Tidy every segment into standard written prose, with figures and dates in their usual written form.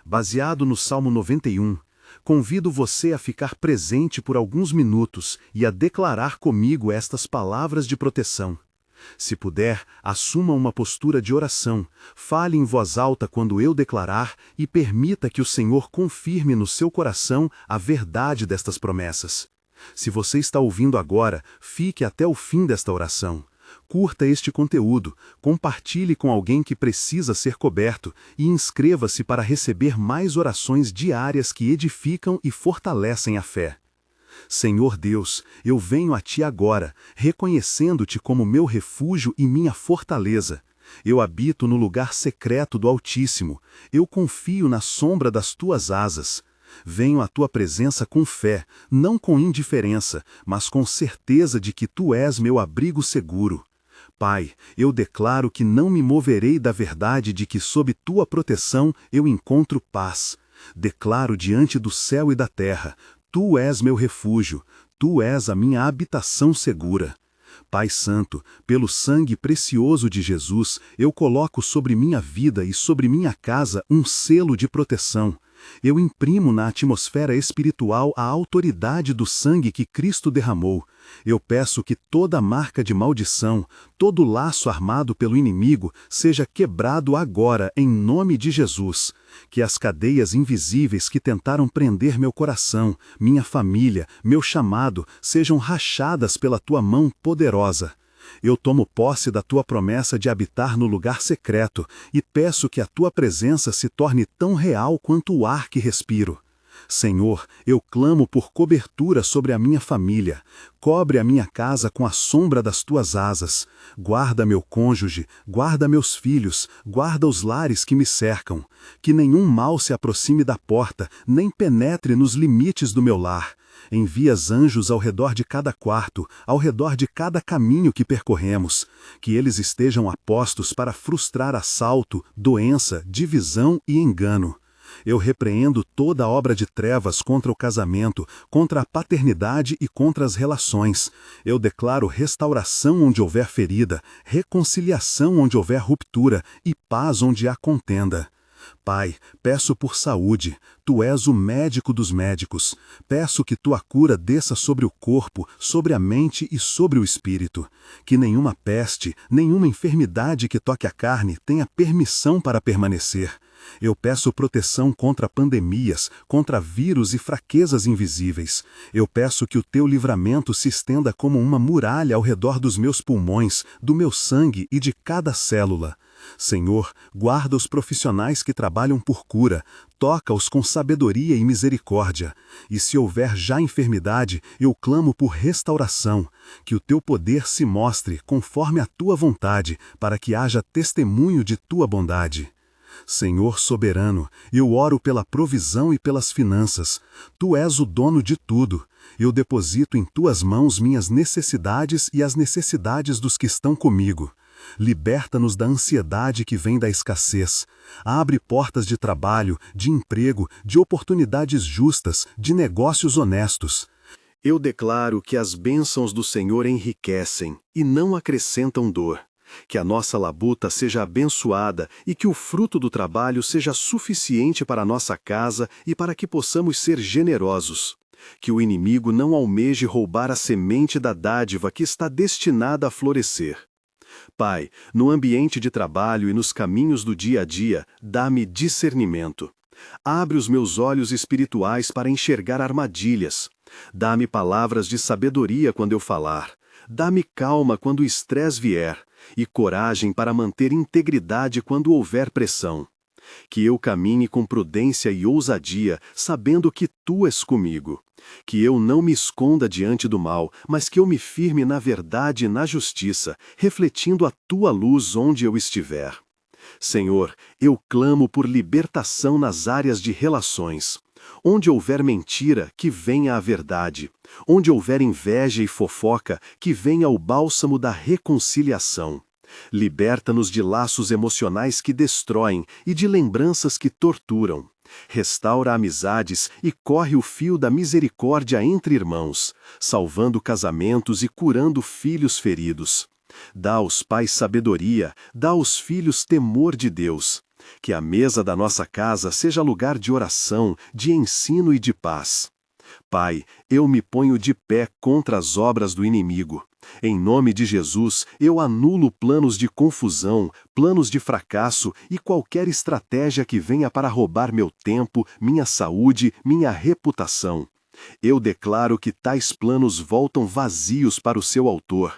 baseado no Salmo 91, convido você a ficar presente por alguns minutos e a declarar comigo estas palavras de proteção. Se puder, assuma uma postura de oração, fale em voz alta quando eu declarar e permita que o Senhor confirme no seu coração a verdade destas promessas. Se você está ouvindo agora, fique até o fim desta oração. Curta este conteúdo, compartilhe com alguém que precisa ser coberto e inscreva-se para receber mais orações diárias que edificam e fortalecem a fé. Senhor Deus, eu venho a Ti agora, reconhecendo-Te como meu refúgio e minha fortaleza. Eu habito no lugar secreto do Altíssimo, eu confio na sombra das Tuas asas. Venho à Tua presença com fé, não com indiferença, mas com certeza de que Tu és meu abrigo seguro. Pai, eu declaro que não me moverei da verdade de que sob Tua proteção eu encontro paz. Declaro diante do céu e da terra, Tu és meu refúgio, Tu és a minha habitação segura. Pai Santo, pelo sangue precioso de Jesus, eu coloco sobre minha vida e sobre minha casa um selo de proteção. Eu imprimo na atmosfera espiritual a autoridade do sangue que Cristo derramou. Eu peço que toda marca de maldição, todo laço armado pelo inimigo, seja quebrado agora em nome de Jesus. Que as cadeias invisíveis que tentaram prender meu coração, minha família, meu chamado, sejam rachadas pela Tua mão poderosa. Eu tomo posse da Tua promessa de habitar no lugar secreto e peço que a Tua presença se torne tão real quanto o ar que respiro. Senhor, eu clamo por cobertura sobre a minha família. Cobre a minha casa com a sombra das Tuas asas. Guarda meu cônjuge, guarda meus filhos, guarda os lares que me cercam. Que nenhum mal se aproxime da porta, nem penetre nos limites do meu lar. Envias anjos ao redor de cada quarto, ao redor de cada caminho que percorremos. Que eles estejam a postos para frustrar assalto, doença, divisão e engano. Eu repreendo toda obra de trevas contra o casamento, contra a paternidade e contra as relações. Eu declaro restauração onde houver ferida, reconciliação onde houver ruptura e paz onde há contenda. Pai, peço por saúde, Tu és o médico dos médicos. Peço que Tua cura desça sobre o corpo, sobre a mente e sobre o espírito. Que nenhuma peste, nenhuma enfermidade que toque a carne tenha permissão para permanecer. Eu peço proteção contra pandemias, contra vírus e fraquezas invisíveis. Eu peço que o Teu livramento se estenda como uma muralha ao redor dos meus pulmões, do meu sangue e de cada célula. Senhor, guarda os profissionais que trabalham por cura, toca-os com sabedoria e misericórdia. E se houver já enfermidade, eu clamo por restauração. Que o Teu poder se mostre conforme a Tua vontade, para que haja testemunho de Tua bondade. Senhor soberano, eu oro pela provisão e pelas finanças. Tu és o dono de tudo. Eu deposito em Tuas mãos minhas necessidades e as necessidades dos que estão comigo. Liberta-nos da ansiedade que vem da escassez. Abre portas de trabalho, de emprego, de oportunidades justas, de negócios honestos. Eu declaro que as bênçãos do Senhor enriquecem e não acrescentam dor. Que a nossa labuta seja abençoada e que o fruto do trabalho seja suficiente para a nossa casa e para que possamos ser generosos. Que o inimigo não almeje roubar a semente da dádiva que está destinada a florescer. Pai, no ambiente de trabalho e nos caminhos do dia a dia, dá-me discernimento. Abre os meus olhos espirituais para enxergar armadilhas. Dá-me palavras de sabedoria quando eu falar. Dá-me calma quando o estresse vier e coragem para manter integridade quando houver pressão. Que eu caminhe com prudência e ousadia, sabendo que Tu és comigo. Que eu não me esconda diante do mal, mas que eu me firme na verdade e na justiça, refletindo a Tua luz onde eu estiver. Senhor, eu clamo por libertação nas áreas de relações. Onde houver mentira, que venha a verdade. Onde houver inveja e fofoca, que venha o bálsamo da reconciliação. Liberta-nos de laços emocionais que destroem e de lembranças que torturam. Restaura amizades e corre o fio da misericórdia entre irmãos, salvando casamentos e curando filhos feridos. Dá aos pais sabedoria, dá aos filhos temor de Deus. Que a mesa da nossa casa seja lugar de oração, de ensino e de paz. Pai, eu me ponho de pé contra as obras do inimigo. Em nome de Jesus, eu anulo planos de confusão, planos de fracasso e qualquer estratégia que venha para roubar meu tempo, minha saúde, minha reputação. Eu declaro que tais planos voltam vazios para o seu autor.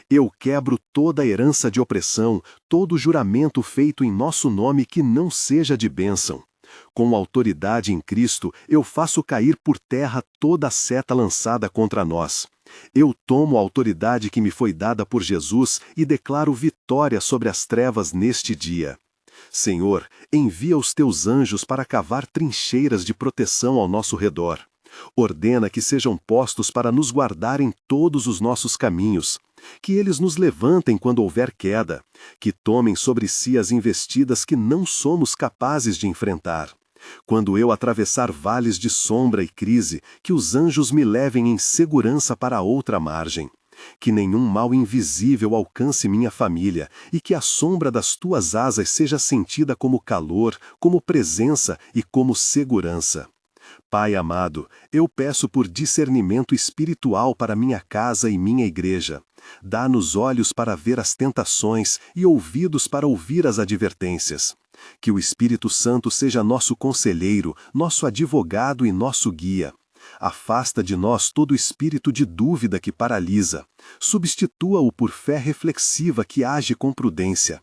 Eu quebro toda herança de opressão, todo juramento feito em nosso nome que não seja de bênção. Com autoridade em Cristo, eu faço cair por terra toda a seta lançada contra nós. Eu tomo a autoridade que me foi dada por Jesus e declaro vitória sobre as trevas neste dia. Senhor, envia os teus anjos para cavar trincheiras de proteção ao nosso redor. Ordena que sejam postos para nos guardar em todos os nossos caminhos. Que eles nos levantem quando houver queda. Que tomem sobre si as investidas que não somos capazes de enfrentar. Quando eu atravessar vales de sombra e crise, que os anjos me levem em segurança para outra margem. Que nenhum mal invisível alcance minha família e que a sombra das tuas asas seja sentida como calor, como presença e como segurança. Pai amado, eu peço por discernimento espiritual para minha casa e minha igreja. Dá-nos olhos para ver as tentações e ouvidos para ouvir as advertências. Que o Espírito Santo seja nosso conselheiro, nosso advogado e nosso guia. Afasta de nós todo espírito de dúvida que paralisa. Substitua-o por fé reflexiva que age com prudência.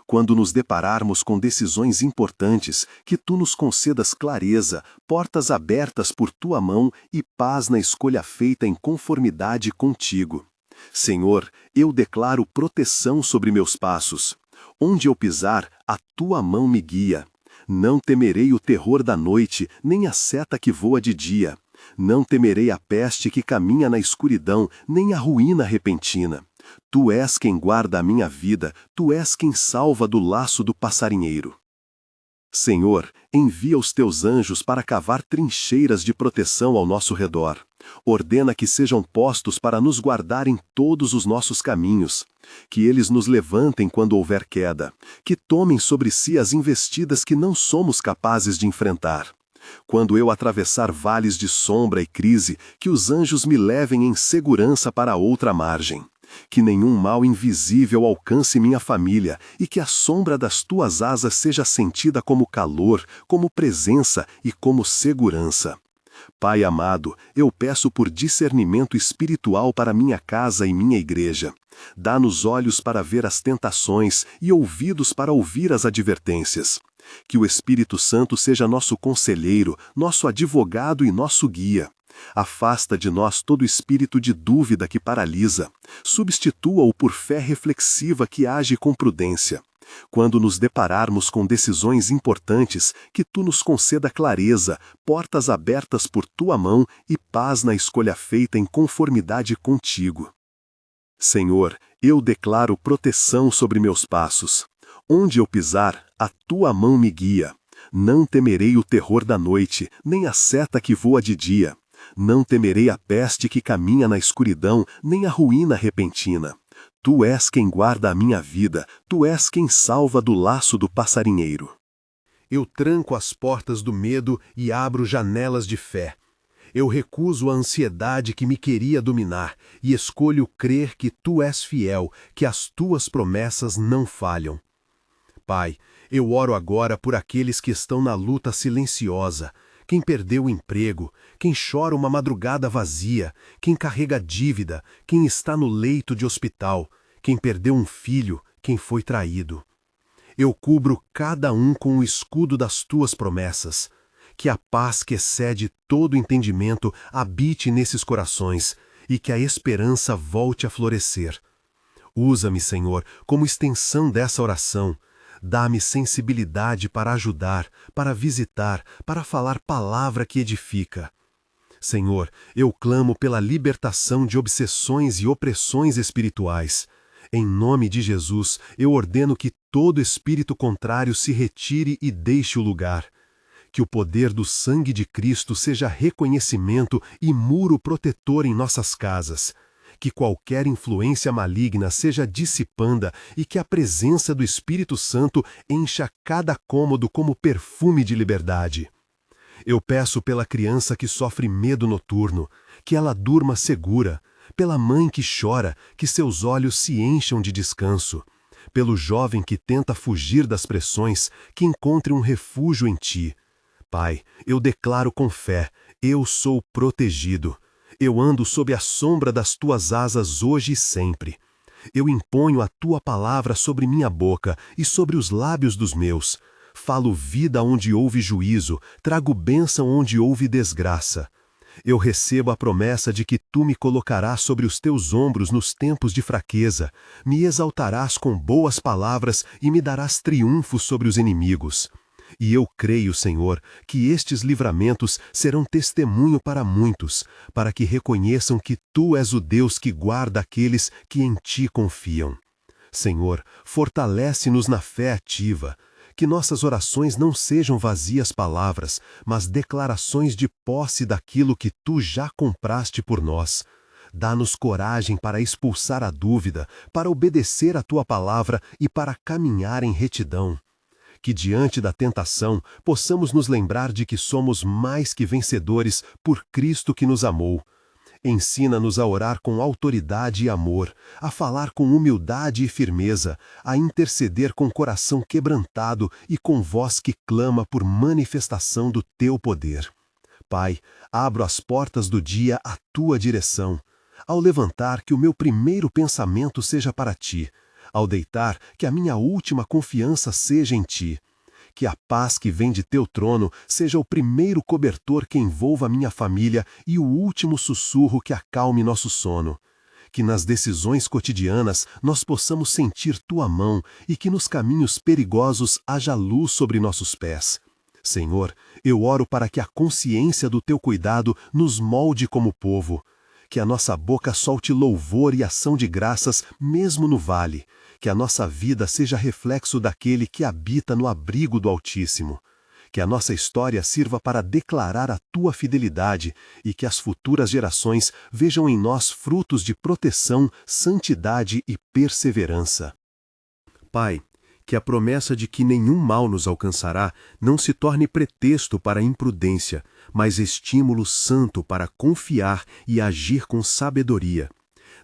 Quando nos depararmos com decisões importantes, que tu nos concedas clareza, portas abertas por tua mão e paz na escolha feita em conformidade contigo. Senhor, eu declaro proteção sobre meus passos. Onde eu pisar, a tua mão me guia. Não temerei o terror da noite, nem a seta que voa de dia. Não temerei a peste que caminha na escuridão, nem a ruína repentina. Tu és quem guarda a minha vida, tu és quem salva do laço do passarinheiro. Senhor, envia os teus anjos para cavar trincheiras de proteção ao nosso redor. Ordena que sejam postos para nos guardar em todos os nossos caminhos. Que eles nos levantem quando houver queda. Que tomem sobre si as investidas que não somos capazes de enfrentar. Quando eu atravessar vales de sombra e crise, que os anjos me levem em segurança para outra margem. Que nenhum mal invisível alcance minha família e que a sombra das tuas asas seja sentida como calor, como presença e como segurança. Pai amado, eu peço por discernimento espiritual para minha casa e minha igreja. Dá-nos olhos para ver as tentações e ouvidos para ouvir as advertências. Que o Espírito Santo seja nosso conselheiro, nosso advogado e nosso guia. Afasta de nós todo espírito de dúvida que paralisa. Substitua-o por fé reflexiva que age com prudência. Quando nos depararmos com decisões importantes, que tu nos conceda clareza, portas abertas por tua mão e paz na escolha feita em conformidade contigo. Senhor, eu declaro proteção sobre meus passos. Onde eu pisar, a tua mão me guia. Não temerei o terror da noite, nem a seta que voa de dia. Não temerei a peste que caminha na escuridão, nem a ruína repentina. Tu és quem guarda a minha vida, tu és quem salva do laço do passarinheiro. Eu tranco as portas do medo e abro janelas de fé. Eu recuso a ansiedade que me queria dominar e escolho crer que tu és fiel, que as tuas promessas não falham. Pai, eu oro agora por aqueles que estão na luta silenciosa, quem perdeu o emprego, quem chora uma madrugada vazia, quem carrega dívida, quem está no leito de hospital, quem perdeu um filho, quem foi traído. Eu cubro cada um com o escudo das tuas promessas. Que a paz que excede todo entendimento habite nesses corações e que a esperança volte a florescer. Usa-me, Senhor, como extensão dessa oração. Dá-me sensibilidade para ajudar, para visitar, para falar palavra que edifica. Senhor, eu clamo pela libertação de obsessões e opressões espirituais. Em nome de Jesus, eu ordeno que todo espírito contrário se retire e deixe o lugar. Que o poder do sangue de Cristo seja reconhecimento e muro protetor em nossas casas. que qualquer influência maligna seja dissipanda e que a presença do Espírito Santo encha cada cômodo como perfume de liberdade. Eu peço pela criança que sofre medo noturno, que ela durma segura, pela mãe que chora, que seus olhos se encham de descanso, pelo jovem que tenta fugir das pressões, que encontre um refúgio em Ti. Pai, eu declaro com fé, eu sou protegido. Eu ando sob a sombra das Tuas asas hoje e sempre. Eu imponho a Tua palavra sobre minha boca e sobre os lábios dos meus. Falo vida onde houve juízo, trago bênção onde houve desgraça. Eu recebo a promessa de que Tu me colocarás sobre os Teus ombros nos tempos de fraqueza, me exaltarás com boas palavras e me darás triunfo sobre os inimigos. E eu creio, Senhor, que estes livramentos serão testemunho para muitos, para que reconheçam que Tu és o Deus que guarda aqueles que em Ti confiam. Senhor, fortalece-nos na fé ativa, que nossas orações não sejam vazias palavras, mas declarações de posse daquilo que Tu já compraste por nós. Dá-nos coragem para expulsar a dúvida, para obedecer a Tua palavra e para caminhar em retidão. Que diante da tentação possamos nos lembrar de que somos mais que vencedores por Cristo que nos amou. Ensina-nos a orar com autoridade e amor, a falar com humildade e firmeza, a interceder com coração quebrantado e com voz que clama por manifestação do Teu poder. Pai, abro as portas do dia à Tua direção. Ao levantar, que o meu primeiro pensamento seja para Ti. Ao deitar, que a minha última confiança seja em Ti. Que a paz que vem de Teu trono seja o primeiro cobertor que envolva minha família e o último sussurro que acalme nosso sono. Que nas decisões cotidianas nós possamos sentir Tua mão e que nos caminhos perigosos haja luz sobre nossos pés. Senhor, eu oro para que a consciência do Teu cuidado nos molde como povo. Que a nossa boca solte louvor e ação de graças mesmo no vale. Que a nossa vida seja reflexo daquele que habita no abrigo do Altíssimo. Que a nossa história sirva para declarar a Tua fidelidade e que as futuras gerações vejam em nós frutos de proteção, santidade e perseverança. Pai, que a promessa de que nenhum mal nos alcançará não se torne pretexto para a imprudência, mas estímulo santo para confiar e agir com sabedoria.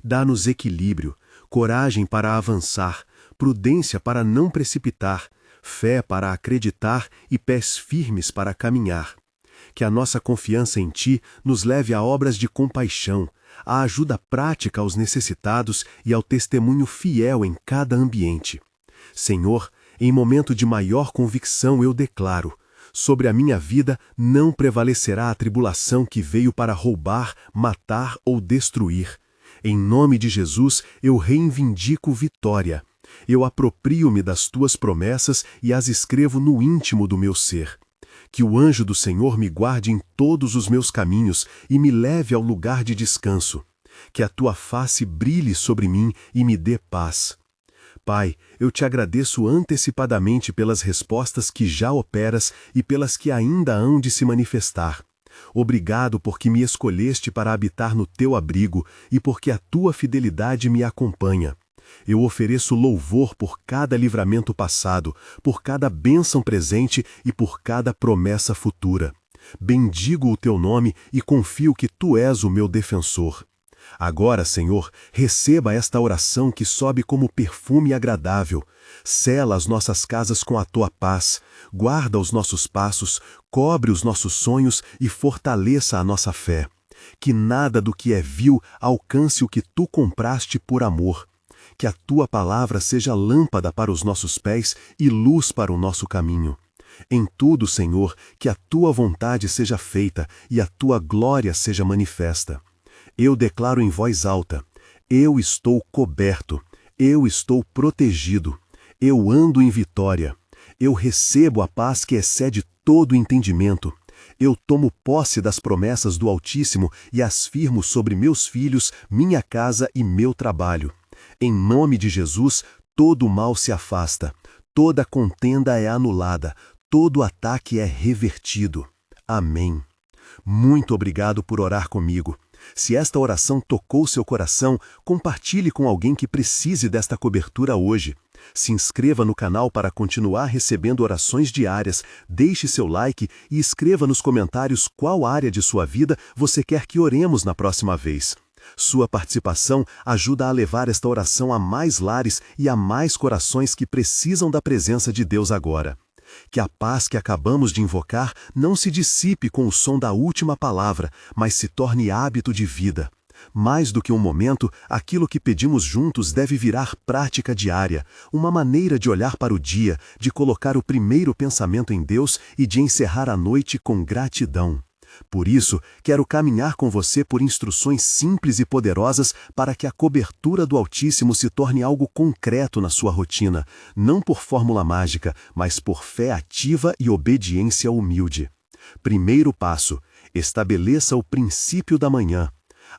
Dá-nos equilíbrio, coragem para avançar, prudência para não precipitar, fé para acreditar e pés firmes para caminhar. Que a nossa confiança em Ti nos leve a obras de compaixão, a ajuda prática aos necessitados e ao testemunho fiel em cada ambiente. Senhor, em momento de maior convicção eu declaro: sobre a minha vida não prevalecerá a tribulação que veio para roubar, matar ou destruir. Em nome de Jesus, eu reivindico vitória. Eu aproprio-me das Tuas promessas e as escrevo no íntimo do meu ser. Que o anjo do Senhor me guarde em todos os meus caminhos e me leve ao lugar de descanso. Que a Tua face brilhe sobre mim e me dê paz. Pai, eu Te agradeço antecipadamente pelas respostas que já operas e pelas que ainda hão de se manifestar. Obrigado porque me escolheste para habitar no Teu abrigo e porque a Tua fidelidade me acompanha. Eu ofereço louvor por cada livramento passado, por cada bênção presente e por cada promessa futura. Bendigo o Teu nome e confio que Tu és o meu defensor. Agora, Senhor, receba esta oração que sobe como perfume agradável. Sela as nossas casas com a Tua paz, guarda os nossos passos, cobre os nossos sonhos e fortaleça a nossa fé. Que nada do que é vil alcance o que Tu compraste por amor. Que a Tua palavra seja lâmpada para os nossos pés e luz para o nosso caminho. Em tudo, Senhor, que a Tua vontade seja feita e a Tua glória seja manifesta. Eu declaro em voz alta: eu estou coberto, eu estou protegido, eu ando em vitória, eu recebo a paz que excede todo entendimento, eu tomo posse das promessas do Altíssimo e as firmo sobre meus filhos, minha casa e meu trabalho. Em nome de Jesus, todo o mal se afasta, toda contenda é anulada, todo ataque é revertido. Amém. Muito obrigado por orar comigo. Se esta oração tocou seu coração, compartilhe com alguém que precise desta cobertura hoje. Se inscreva no canal para continuar recebendo orações diárias, deixe seu like e escreva nos comentários qual área de sua vida você quer que oremos na próxima vez. Sua participação ajuda a levar esta oração a mais lares e a mais corações que precisam da presença de Deus agora. Que a paz que acabamos de invocar não se dissipe com o som da última palavra, mas se torne hábito de vida. Mais do que um momento, aquilo que pedimos juntos deve virar prática diária, uma maneira de olhar para o dia, de colocar o primeiro pensamento em Deus e de encerrar a noite com gratidão. Por isso, quero caminhar com você por instruções simples e poderosas para que a cobertura do Altíssimo se torne algo concreto na sua rotina, não por fórmula mágica, mas por fé ativa e obediência humilde. Primeiro passo: estabeleça o princípio da manhã.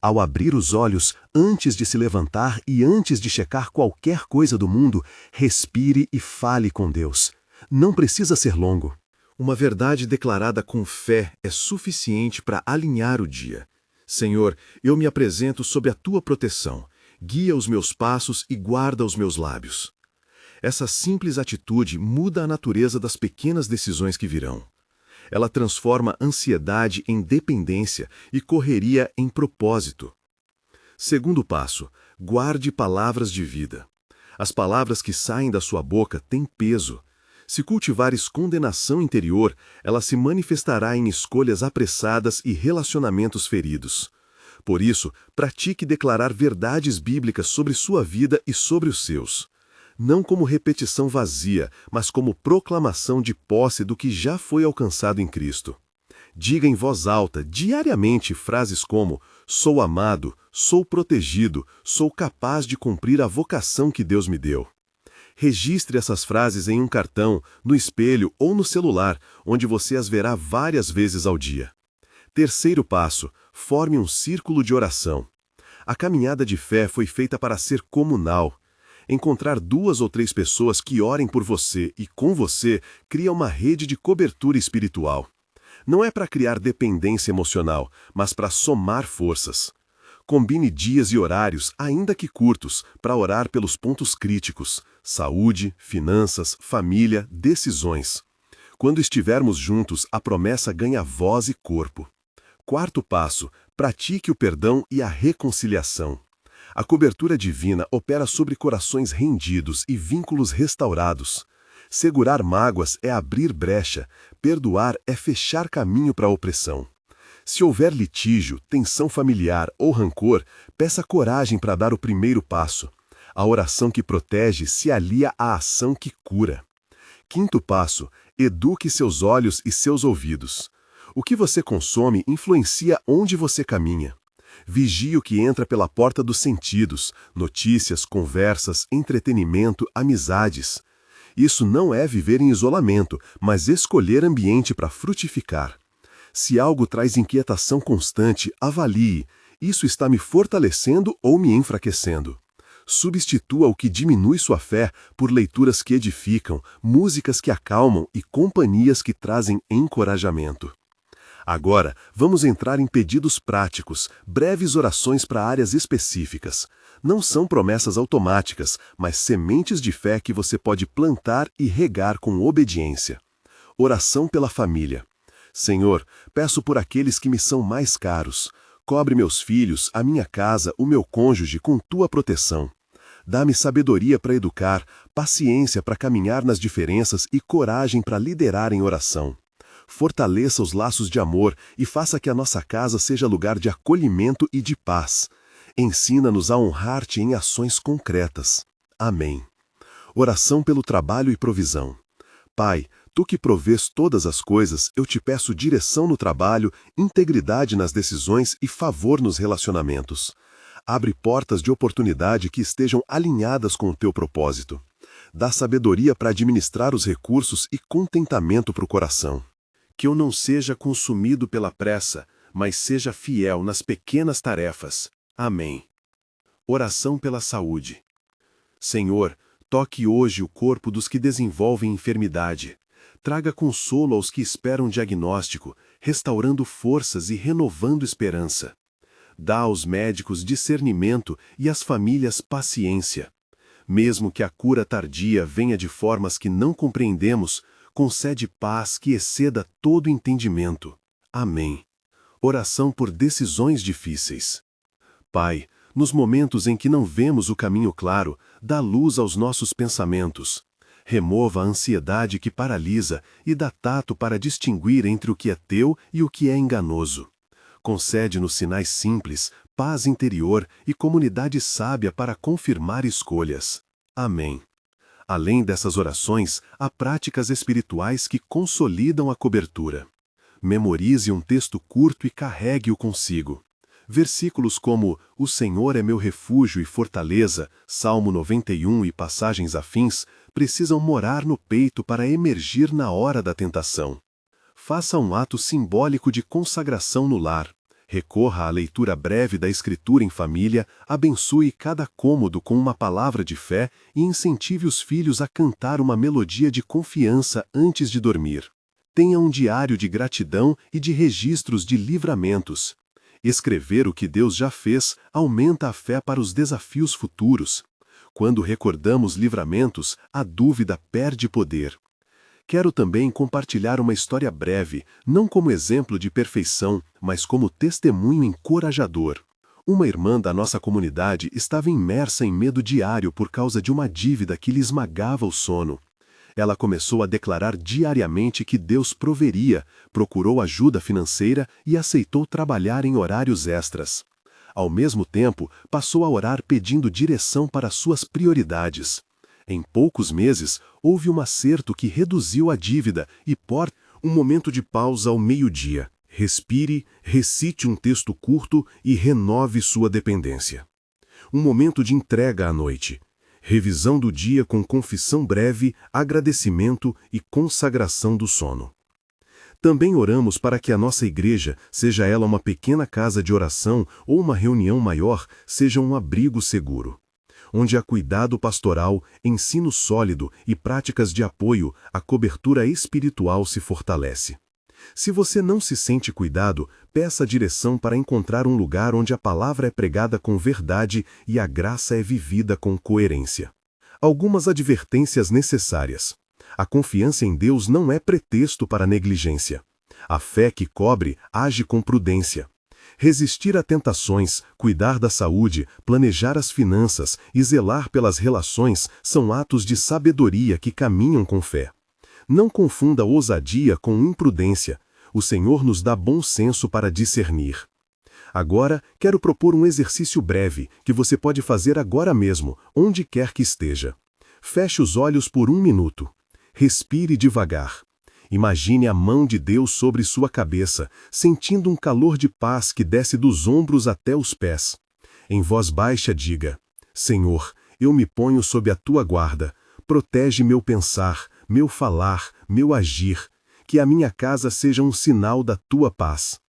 Ao abrir os olhos, antes de se levantar e antes de checar qualquer coisa do mundo, respire e fale com Deus. Não precisa ser longo. Uma verdade declarada com fé é suficiente para alinhar o dia. Senhor, eu me apresento sob a Tua proteção. Guia os meus passos e guarda os meus lábios. Essa simples atitude muda a natureza das pequenas decisões que virão. Ela transforma ansiedade em dependência e correria em propósito. Segundo passo: guarde palavras de vida. As palavras que saem da sua boca têm peso. Se cultivares condenação interior, ela se manifestará em escolhas apressadas e relacionamentos feridos. Por isso, pratique declarar verdades bíblicas sobre sua vida e sobre os seus. Não como repetição vazia, mas como proclamação de posse do que já foi alcançado em Cristo. Diga em voz alta, diariamente, frases como: sou amado, sou protegido, sou capaz de cumprir a vocação que Deus me deu. Registre essas frases em um cartão, no espelho ou no celular, onde você as verá várias vezes ao dia. Terceiro passo: forme um círculo de oração. A caminhada de fé foi feita para ser comunal. Encontrar 2 ou 3 pessoas que orem por você e com você cria uma rede de cobertura espiritual. Não é para criar dependência emocional, mas para somar forças. Combine dias e horários, ainda que curtos, para orar pelos pontos críticos: saúde, finanças, família, decisões. Quando estivermos juntos, a promessa ganha voz e corpo. Quarto passo: pratique o perdão e a reconciliação. A cobertura divina opera sobre corações rendidos e vínculos restaurados. Segurar mágoas é abrir brecha, perdoar é fechar caminho para a opressão. Se houver litígio, tensão familiar ou rancor, peça coragem para dar o primeiro passo. A oração que protege se alia à ação que cura. Quinto passo: eduque seus olhos e seus ouvidos. O que você consome influencia onde você caminha. Vigie o que entra pela porta dos sentidos: notícias, conversas, entretenimento, amizades. Isso não é viver em isolamento, mas escolher ambiente para frutificar. Se algo traz inquietação constante, avalie: isso está me fortalecendo ou me enfraquecendo? Substitua o que diminui sua fé por leituras que edificam, músicas que acalmam e companhias que trazem encorajamento. Agora, vamos entrar em pedidos práticos, breves orações para áreas específicas. Não são promessas automáticas, mas sementes de fé que você pode plantar e regar com obediência. Oração pela família. Senhor, peço por aqueles que me são mais caros. Cobre meus filhos, a minha casa, o meu cônjuge com tua proteção. Dá-me sabedoria para educar, paciência para caminhar nas diferenças e coragem para liderar em oração. Fortaleça os laços de amor e faça que a nossa casa seja lugar de acolhimento e de paz. Ensina-nos a honrar-te em ações concretas. Amém. Oração pelo trabalho e provisão. Pai, tu que provês todas as coisas, eu te peço direção no trabalho, integridade nas decisões e favor nos relacionamentos. Abre portas de oportunidade que estejam alinhadas com o teu propósito. Dá sabedoria para administrar os recursos e contentamento para o coração. Que eu não seja consumido pela pressa, mas seja fiel nas pequenas tarefas. Amém. Oração pela saúde. Senhor, toque hoje o corpo dos que desenvolvem enfermidade. Traga consolo aos que esperam diagnóstico, restaurando forças e renovando esperança. dá aos médicos discernimento e às famílias paciência. Mesmo que a cura tardia venha de formas que não compreendemos, concede paz que exceda todo entendimento. Amém. Oração por decisões difíceis. Pai, nos momentos em que não vemos o caminho claro, dá luz aos nossos pensamentos. Remova a ansiedade que paralisa e dá tato para distinguir entre o que é teu e o que é enganoso. Concede-nos sinais simples, paz interior e comunidade sábia para confirmar escolhas. Amém. Além dessas orações, há práticas espirituais que consolidam a cobertura. Memorize um texto curto e carregue-o consigo. Versículos como "O Senhor é meu refúgio e fortaleza", Salmo 91 e passagens afins, precisam morar no peito para emergir na hora da tentação. Faça um ato simbólico de consagração no lar. Recorra à leitura breve da Escritura em família, abençoe cada cômodo com uma palavra de fé e incentive os filhos a cantar uma melodia de confiança antes de dormir. Tenha um diário de gratidão e de registros de livramentos. Escrever o que Deus já fez aumenta a fé para os desafios futuros. Quando recordamos livramentos, a dúvida perde poder. Quero também compartilhar uma história breve, não como exemplo de perfeição, mas como testemunho encorajador. Uma irmã da nossa comunidade estava imersa em medo diário por causa de uma dívida que lhe esmagava o sono. Ela começou a declarar diariamente que Deus proveria, procurou ajuda financeira e aceitou trabalhar em horários extras. Ao mesmo tempo, passou a orar pedindo direção para suas prioridades. Em poucos meses, houve um acerto que reduziu a dívida e um momento de pausa ao meio-dia. Respire, recite um texto curto e renove sua dependência. Um momento de entrega à noite. Revisão do dia com confissão breve, agradecimento e consagração do sono. Também oramos para que a nossa igreja, seja ela uma pequena casa de oração ou uma reunião maior, seja um abrigo seguro. Onde há cuidado pastoral, ensino sólido e práticas de apoio, a cobertura espiritual se fortalece. Se você não se sente cuidado, peça direção para encontrar um lugar onde a palavra é pregada com verdade e a graça é vivida com coerência. Algumas advertências necessárias. A confiança em Deus não é pretexto para negligência. A fé que cobre age com prudência. Resistir a tentações, cuidar da saúde, planejar as finanças e zelar pelas relações são atos de sabedoria que caminham com fé. Não confunda ousadia com imprudência. O Senhor nos dá bom senso para discernir. Agora, quero propor um exercício breve que você pode fazer agora mesmo, onde quer que esteja. Feche os olhos por 1 minuto. Respire devagar. Imagine a mão de Deus sobre sua cabeça, sentindo um calor de paz que desce dos ombros até os pés. Em voz baixa diga: Senhor, eu me ponho sob a tua guarda. Protege meu pensar, meu falar, meu agir. Que a minha casa seja um sinal da tua paz.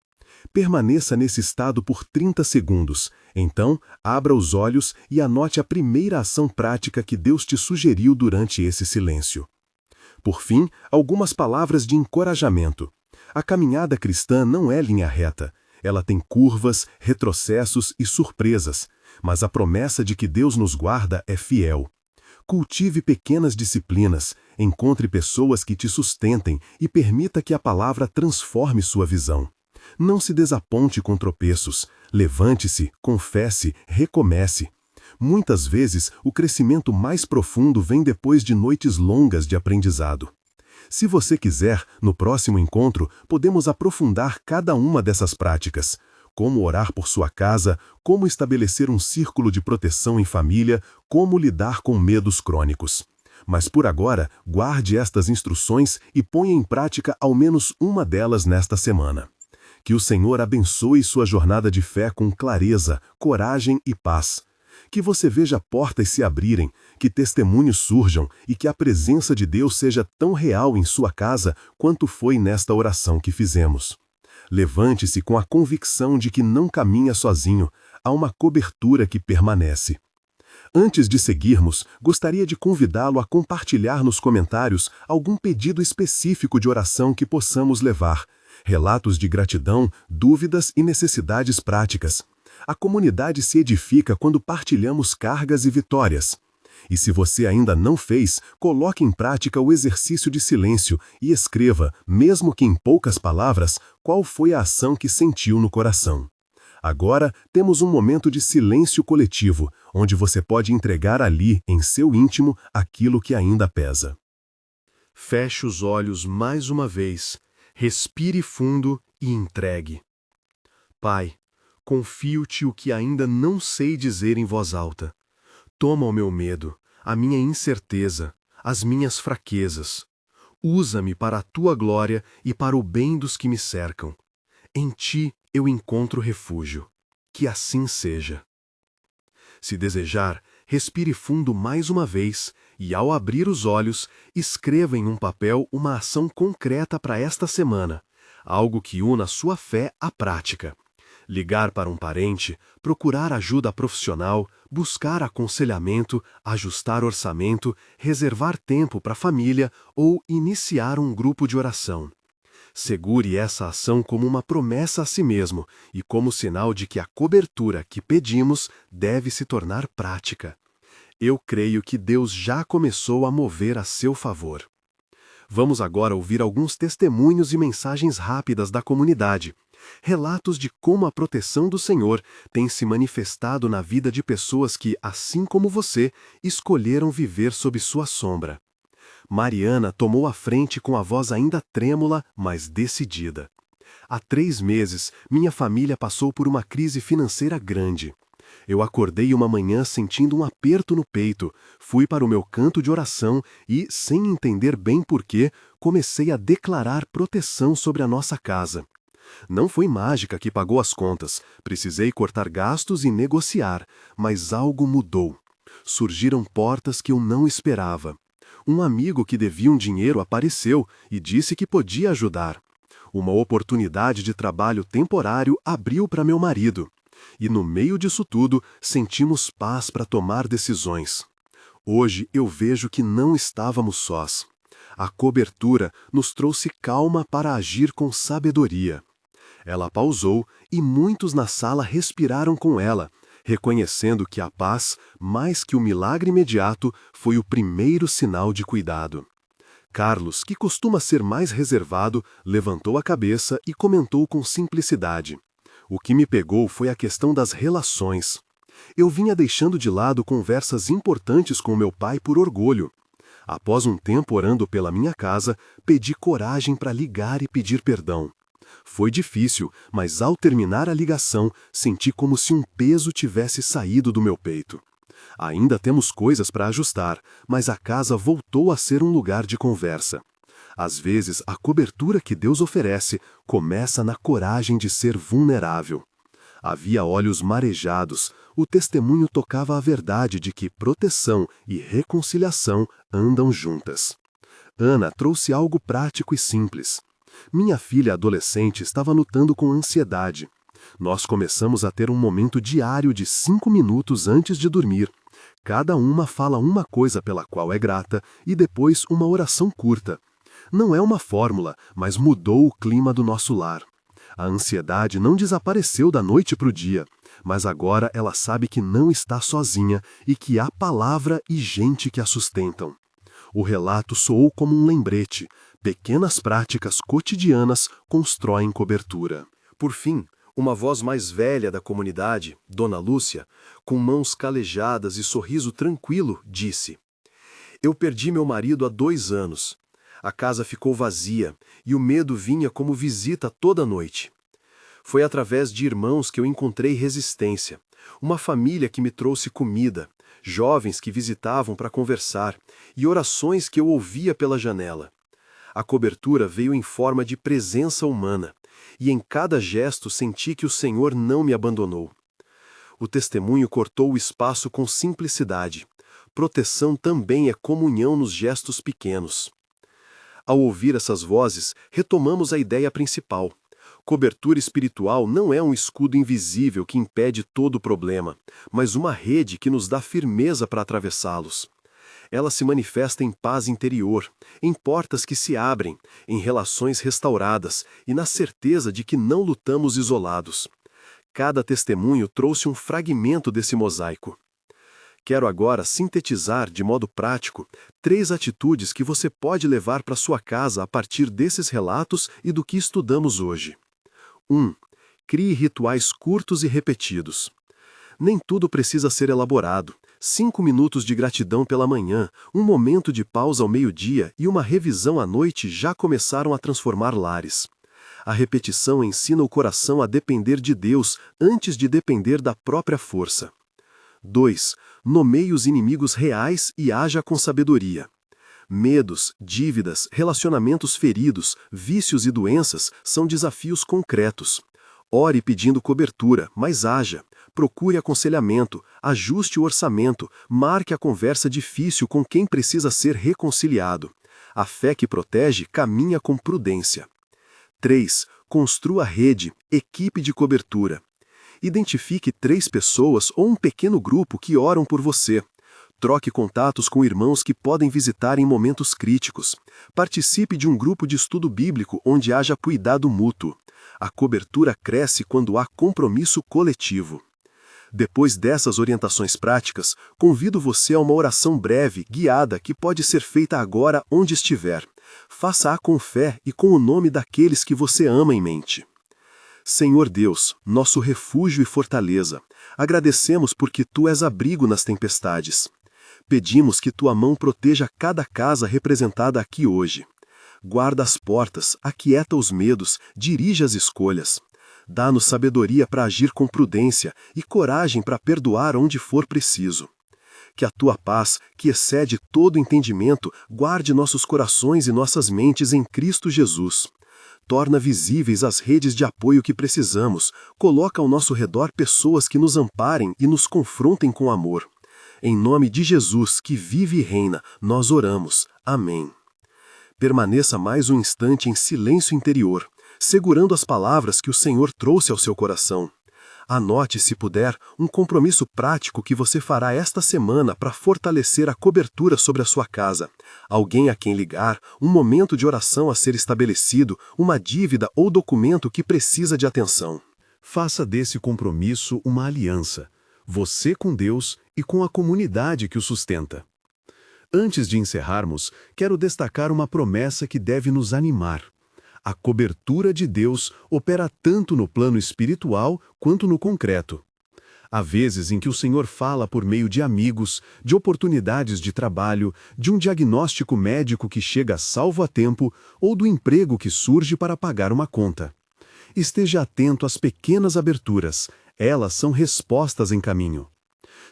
Permaneça nesse estado por 30 segundos. Então, abra os olhos e anote a primeira ação prática que Deus te sugeriu durante esse silêncio. Por fim, algumas palavras de encorajamento. A caminhada cristã não é linha reta. Ela tem curvas, retrocessos e surpresas, mas a promessa de que Deus nos guarda é fiel. Cultive pequenas disciplinas, encontre pessoas que te sustentem e permita que a palavra transforme sua visão. Não se desaponte com tropeços. Levante-se, confesse, recomece. Muitas vezes, o crescimento mais profundo vem depois de noites longas de aprendizado. Se você quiser, no próximo encontro, podemos aprofundar cada uma dessas práticas. Como orar por sua casa, como estabelecer um círculo de proteção em família, como lidar com medos crônicos. Mas por agora, guarde estas instruções e ponha em prática ao menos uma delas nesta semana. Que o Senhor abençoe sua jornada de fé com clareza, coragem e paz. Que você veja portas se abrirem, que testemunhos surjam e que a presença de Deus seja tão real em sua casa quanto foi nesta oração que fizemos. Levante-se com a convicção de que não caminha sozinho, há uma cobertura que permanece. Antes de seguirmos, gostaria de convidá-lo a compartilhar nos comentários algum pedido específico de oração que possamos levar, relatos de gratidão, dúvidas e necessidades práticas. A comunidade se edifica quando partilhamos cargas e vitórias. E se você ainda não fez, coloque em prática o exercício de silêncio e escreva, mesmo que em poucas palavras, qual foi a ação que sentiu no coração. Agora, temos um momento de silêncio coletivo, onde você pode entregar ali, em seu íntimo, aquilo que ainda pesa. Feche os olhos mais uma vez, respire fundo e entregue. Pai, confio-te o que ainda não sei dizer em voz alta. Toma o meu medo, a minha incerteza, as minhas fraquezas. Usa-me para a tua glória e para o bem dos que me cercam. Em ti eu encontro refúgio. Que assim seja. Se desejar, respire fundo mais uma vez e, ao abrir os olhos, escreva em um papel uma ação concreta para esta semana, algo que una sua fé à prática. Ligar para um parente, procurar ajuda profissional, buscar aconselhamento, ajustar orçamento, reservar tempo para a família ou iniciar um grupo de oração. Segure essa ação como uma promessa a si mesmo e como sinal de que a cobertura que pedimos deve se tornar prática. Eu creio que Deus já começou a mover a seu favor. Vamos agora ouvir alguns testemunhos e mensagens rápidas da comunidade. Relatos de como a proteção do Senhor tem se manifestado na vida de pessoas que, assim como você, escolheram viver sob sua sombra. Mariana tomou a frente com a voz ainda trêmula, mas decidida. Há 3 meses, minha família passou por uma crise financeira grande. Eu acordei uma manhã sentindo um aperto no peito, fui para o meu canto de oração e, sem entender bem porquê, comecei a declarar proteção sobre a nossa casa. Não foi mágica que pagou as contas, precisei cortar gastos e negociar, mas algo mudou. Surgiram portas que eu não esperava. Um amigo que devia um dinheiro apareceu e disse que podia ajudar. Uma oportunidade de trabalho temporário abriu para meu marido. E no meio disso tudo, sentimos paz para tomar decisões. Hoje eu vejo que não estávamos sós. A cobertura nos trouxe calma para agir com sabedoria. Ela pausou e muitos na sala respiraram com ela, reconhecendo que a paz, mais que o milagre imediato, foi o primeiro sinal de cuidado. Carlos, que costuma ser mais reservado, levantou a cabeça e comentou com simplicidade. O que me pegou foi a questão das relações. Eu vinha deixando de lado conversas importantes com meu pai por orgulho. Após um tempo orando pela minha casa, pedi coragem para ligar e pedir perdão. Foi difícil, mas ao terminar a ligação, senti como se um peso tivesse saído do meu peito. Ainda temos coisas para ajustar, mas a casa voltou a ser um lugar de conversa. Às vezes, a cobertura que Deus oferece começa na coragem de ser vulnerável. Havia olhos marejados, o testemunho tocava a verdade de que proteção e reconciliação andam juntas. Ana trouxe algo prático e simples. Minha filha adolescente estava lutando com ansiedade. Nós começamos a ter um momento diário de 5 minutos antes de dormir. Cada uma fala uma coisa pela qual é grata e depois uma oração curta. Não é uma fórmula, mas mudou o clima do nosso lar. A ansiedade não desapareceu da noite para o dia, mas agora ela sabe que não está sozinha e que há palavra e gente que a sustentam. O relato soou como um lembrete. Pequenas práticas cotidianas constroem cobertura. Por fim, uma voz mais velha da comunidade, Dona Lúcia, com mãos calejadas e sorriso tranquilo, disse: "Eu perdi meu marido há 2 anos. A casa ficou vazia e o medo vinha como visita toda noite. Foi através de irmãos que eu encontrei resistência, uma família que me trouxe comida, jovens que visitavam para conversar e orações que eu ouvia pela janela. A cobertura veio em forma de presença humana, e em cada gesto senti que o Senhor não me abandonou." O testemunho cortou o espaço com simplicidade. Proteção também é comunhão nos gestos pequenos. Ao ouvir essas vozes, retomamos a ideia principal. Cobertura espiritual não é um escudo invisível que impede todo o problema, mas uma rede que nos dá firmeza para atravessá-los. Ela se manifesta em paz interior, em portas que se abrem, em relações restauradas e na certeza de que não lutamos isolados. Cada testemunho trouxe um fragmento desse mosaico. Quero agora sintetizar, de modo prático, 3 atitudes que você pode levar para sua casa a partir desses relatos e do que estudamos hoje. 1. Crie rituais curtos e repetidos. Nem tudo precisa ser elaborado. 5 minutos de gratidão pela manhã, um momento de pausa ao meio-dia e uma revisão à noite já começaram a transformar lares. A repetição ensina o coração a depender de Deus antes de depender da própria força. 2. Nomeie os inimigos reais e haja com sabedoria. Medos, dívidas, relacionamentos feridos, vícios e doenças são desafios concretos. Ore pedindo cobertura, mas haja. Procure aconselhamento, ajuste o orçamento, marque a conversa difícil com quem precisa ser reconciliado. A fé que protege caminha com prudência. 3. Construa rede, equipe de cobertura. Identifique 3 pessoas ou um pequeno grupo que oram por você. Troque contatos com irmãos que podem visitar em momentos críticos. Participe de um grupo de estudo bíblico onde haja cuidado mútuo. A cobertura cresce quando há compromisso coletivo. Depois dessas orientações práticas, convido você a uma oração breve, guiada, que pode ser feita agora onde estiver. Faça-a com fé e com o nome daqueles que você ama em mente. Senhor Deus, nosso refúgio e fortaleza, agradecemos porque Tu és abrigo nas tempestades. Pedimos que Tua mão proteja cada casa representada aqui hoje. Guarda as portas, aquieta os medos, dirige as escolhas. Dá-nos sabedoria para agir com prudência e coragem para perdoar onde for preciso. Que a Tua paz, que excede todo entendimento, guarde nossos corações e nossas mentes em Cristo Jesus. Torna visíveis as redes de apoio que precisamos, coloca ao nosso redor pessoas que nos amparem e nos confrontem com amor. Em nome de Jesus, que vive e reina, nós oramos. Amém. Permaneça mais um instante em silêncio interior, segurando as palavras que o Senhor trouxe ao seu coração. Anote, se puder, um compromisso prático que você fará esta semana para fortalecer a cobertura sobre a sua casa. Alguém a quem ligar, um momento de oração a ser estabelecido, uma dívida ou documento que precisa de atenção. Faça desse compromisso uma aliança, você com Deus e com a comunidade que o sustenta. Antes de encerrarmos, quero destacar uma promessa que deve nos animar. A cobertura de Deus opera tanto no plano espiritual quanto no concreto. Há vezes em que o Senhor fala por meio de amigos, de oportunidades de trabalho, de um diagnóstico médico que chega salvo a tempo ou do emprego que surge para pagar uma conta. Esteja atento às pequenas aberturas, elas são respostas em caminho.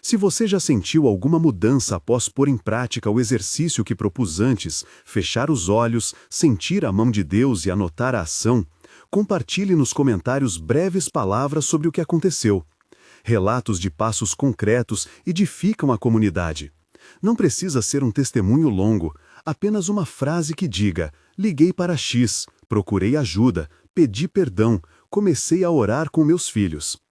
Se você já sentiu alguma mudança após pôr em prática o exercício que propus antes, fechar os olhos, sentir a mão de Deus e anotar a ação, compartilhe nos comentários breves palavras sobre o que aconteceu. Relatos de passos concretos edificam a comunidade. Não precisa ser um testemunho longo, apenas uma frase que diga: liguei para X, procurei ajuda, pedi perdão, comecei a orar com meus filhos.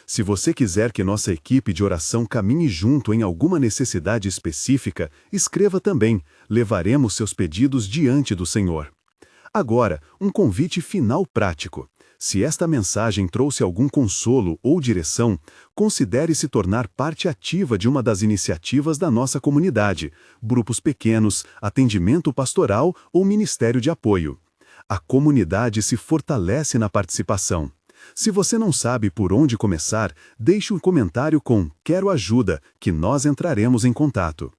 Se você quiser que nossa equipe de oração caminhe junto em alguma necessidade específica, escreva também, levaremos seus pedidos diante do Senhor. Agora, um convite final prático. Se esta mensagem trouxe algum consolo ou direção, considere se tornar parte ativa de uma das iniciativas da nossa comunidade, grupos pequenos, atendimento pastoral ou ministério de apoio. A comunidade se fortalece na participação. Se você não sabe por onde começar, deixe um comentário com "Quero ajuda", que nós entraremos em contato.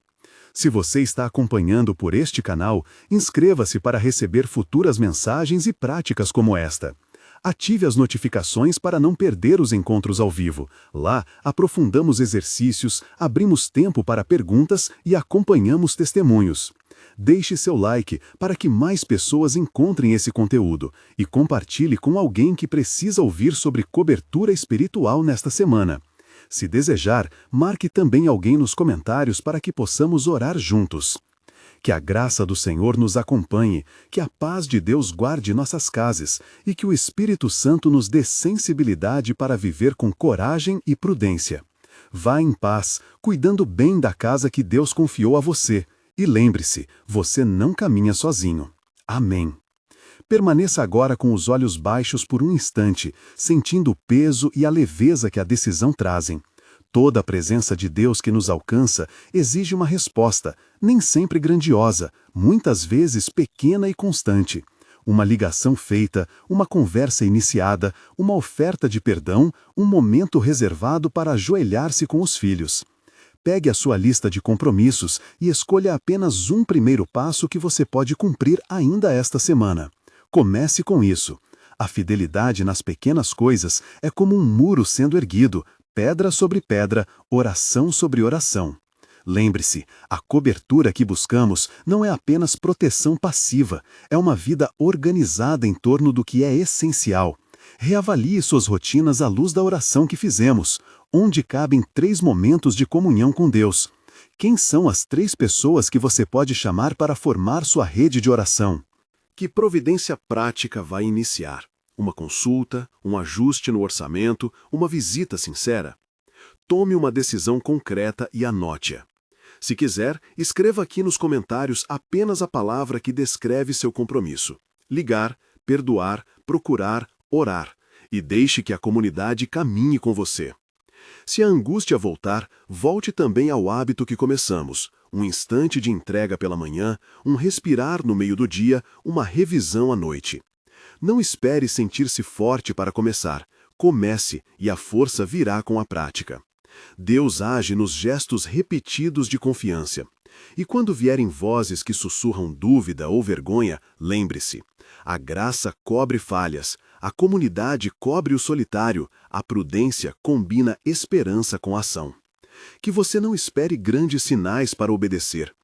Se você está acompanhando por este canal, inscreva-se para receber futuras mensagens e práticas como esta. Ative as notificações para não perder os encontros ao vivo. Lá, aprofundamos exercícios, abrimos tempo para perguntas e acompanhamos testemunhos. Deixe seu like para que mais pessoas encontrem esse conteúdo e compartilhe com alguém que precisa ouvir sobre cobertura espiritual nesta semana. Se desejar, marque também alguém nos comentários para que possamos orar juntos. Que a graça do Senhor nos acompanhe, que a paz de Deus guarde nossas casas e que o Espírito Santo nos dê sensibilidade para viver com coragem e prudência. Vá em paz, cuidando bem da casa que Deus confiou a você. E lembre-se, você não caminha sozinho. Amém. Permaneça agora com os olhos baixos por um instante, sentindo o peso e a leveza que a decisão trazem. Toda a presença de Deus que nos alcança exige uma resposta, nem sempre grandiosa, muitas vezes pequena e constante. Uma ligação feita, uma conversa iniciada, uma oferta de perdão, um momento reservado para ajoelhar-se com os filhos. Pegue a sua lista de compromissos e escolha apenas um primeiro passo que você pode cumprir ainda esta semana. Comece com isso. A fidelidade nas pequenas coisas é como um muro sendo erguido, pedra sobre pedra, oração sobre oração. Lembre-se, a cobertura que buscamos não é apenas proteção passiva, é uma vida organizada em torno do que é essencial. Reavalie suas rotinas à luz da oração que fizemos, onde cabem 3 momentos de comunhão com Deus. Quem são as 3 pessoas que você pode chamar para formar sua rede de oração? Que providência prática vai iniciar? Uma consulta, um ajuste no orçamento, uma visita sincera? Tome uma decisão concreta e anote-a. Se quiser, escreva aqui nos comentários apenas a palavra que descreve seu compromisso. Ligar, perdoar, procurar, orar. E deixe que a comunidade caminhe com você. Se a angústia voltar, volte também ao hábito que começamos. Um instante de entrega pela manhã, um respirar no meio do dia, uma revisão à noite. Não espere sentir-se forte para começar. Comece e a força virá com a prática. Deus age nos gestos repetidos de confiança. E quando vierem vozes que sussurram dúvida ou vergonha, lembre-se: a graça cobre falhas, a comunidade cobre o solitário, a prudência combina esperança com ação. Que você não espere grandes sinais para obedecer.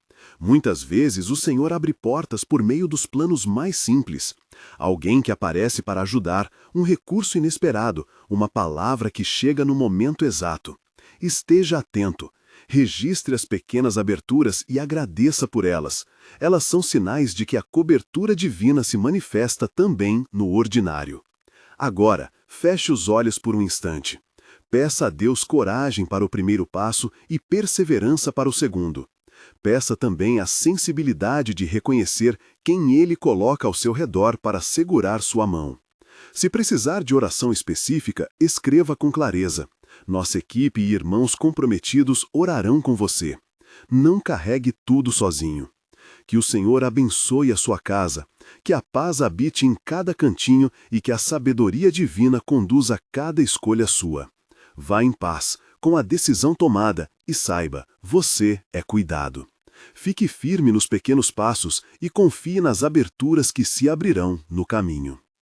Muitas vezes o Senhor abre portas por meio dos planos mais simples. Alguém que aparece para ajudar, um recurso inesperado, uma palavra que chega no momento exato. Esteja atento. Registre as pequenas aberturas e agradeça por elas. Elas são sinais de que a cobertura divina se manifesta também no ordinário. Agora, feche os olhos por um instante. Peça a Deus coragem para o primeiro passo e perseverança para o segundo. Peça também a sensibilidade de reconhecer quem Ele coloca ao seu redor para segurar sua mão. Se precisar de oração específica, escreva com clareza. Nossa equipe e irmãos comprometidos orarão com você. Não carregue tudo sozinho. Que o Senhor abençoe a sua casa, que a paz habite em cada cantinho e que a sabedoria divina conduza cada escolha sua. Vá em paz, com a decisão tomada, e saiba, você é cuidado. Fique firme nos pequenos passos e confie nas aberturas que se abrirão no caminho.